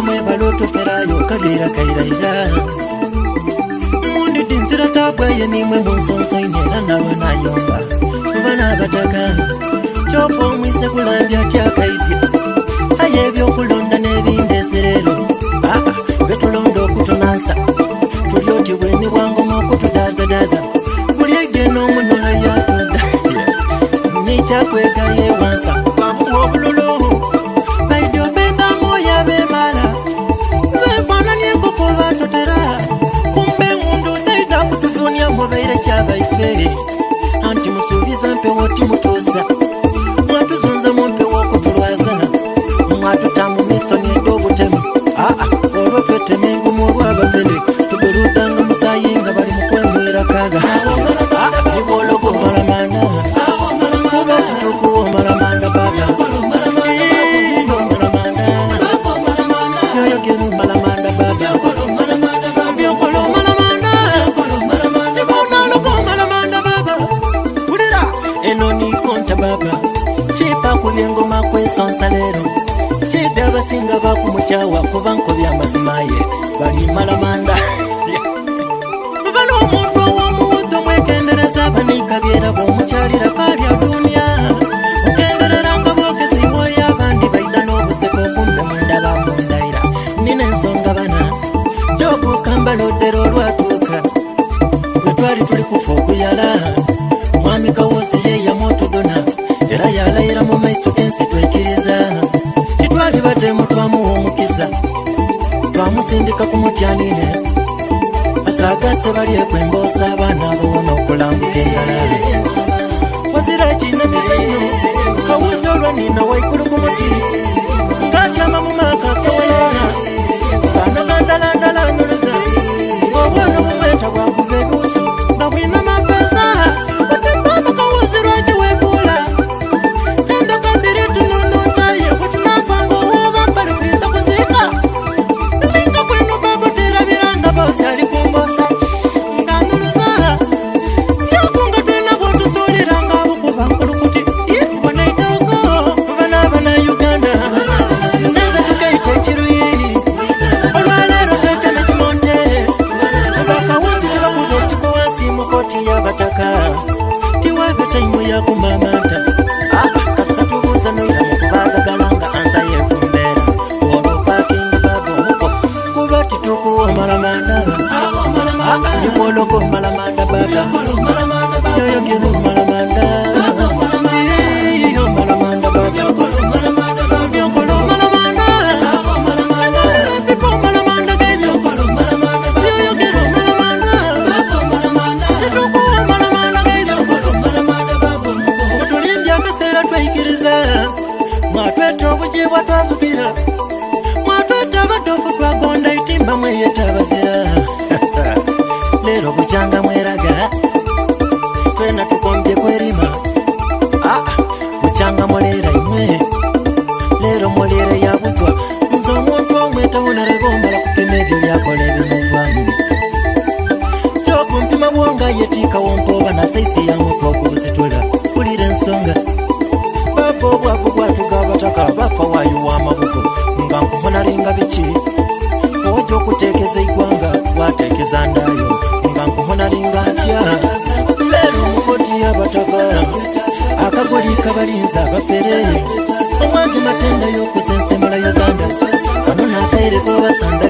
Mundo mwe baloto ferayo kalira kairaira Mundi dinsira tabwaye nimwe munsonso inera nalwe nayomba Bana bataka Chopo mwise kulambya tyakaidya Aye byokulonda nebindeserero Betulondo kutunansa Tulyoti bweni bwangu mokutudaza Buli egeno munyola yatunda Nichakwega yewansa Babuwa bululu Baidio beta moya bemala Befana nyekuko batotera Kumbe mundu taida kutufunia mwabaire chaba ife Anti musubiza mpe woti mutuza Mwatuzunza mpe wakutulwaza Mwatutamu miso nyedobu temu Olo fete mengu mwa abafele Tubulutanga musayinga bali mukwemwira kaga Ibolo kumalamanda Kubati tukuwa malamanda baga Yoyo genu malamanda baga Byokolo malamanda Ibonalo kumalamanda baba Ulira Eno ni konta baba Chipa kubyengoma kwesonsa lero Chida basinga bakumuchawa kubanko byamasimaye bali malamanda Bano omuntu wa muto mwekendereza banikabyera bomuchalira kalya dunia Ukenderera ngabogezi moya abandi baida n'obuseko kumbe munda bamundaira Nina ensonga bana Jobu kambalodero lwatuuka Bwetwali tuli kufa okuyala Mwami Kawosi ye ya moto dona Era yalayira mu maiso kensi twekiriza Titwali badde mutwamu omukisa Twamusindika kumutyanine Asagase bali ekwembosa abaana abawona okulambuka engala Wazira ekina mizaino Kawuzi olwanina waikulu ku muti Ngakyama mu maka soyona Kana gandalandalanuluza Obwana bumweta bwakuva ebuusu nga bwina mafeesa Otebbamu Kawuzi lwaki weefuula Endoka ndiri tunununtaye bwetunafanga owoba mbali kuyinza kuziika Linka kweno babotera biranga bose ali kumbosa Nganuluza Yakunga twena bwotusuulira nga bukuba nkulukuti Bona itoko bana Uganda Neza tukaita ekiruyi Olwaleero tekeme kimonde Bakawuzi tebakuba ekiko wansi mu koti y'abataka Tiwebe taimu yakumamanta Kasita tubuuza noira mukubagagala nga ansa yefumbera Olwo pakingi babo muko kuba titukuwa malamanda Nimwoloko malamanda baga Yoyo genu malamanda Iyo malamanda baga Byokolo malamanda Pipo malamanda genyo Yoyo genu malamanda Titukuwa malamanda genyo Mutulimbya kaseera twayikiriza Mwatweta obujibwa twavugira Mwatweta abadofu twagonda itimba mweyeta abazira Lero bukyanga mweraga Twena tukombye kwerima Bukyanga mulera imwe Lero mulera ya butwa Nze omuntu omweta wunareba omala kupima ebyo byakola ebimuvamu Kyokumpima bwonga yetika wompoba na saisi ya mutu okubuzitula Kulira ensonga Baba obwavu bwatugabataka bapa wayo w'amabugo Nga nkuhonaringa biki Ojo okuteekeza igwanga wateekeza ndayo Nga nkuhonaringa ntya Lero mukoti y'abataka Akagoli kabalinza bafere Omwangi matenda y'okusensemala Uganda Kano n'akaire k'obasanda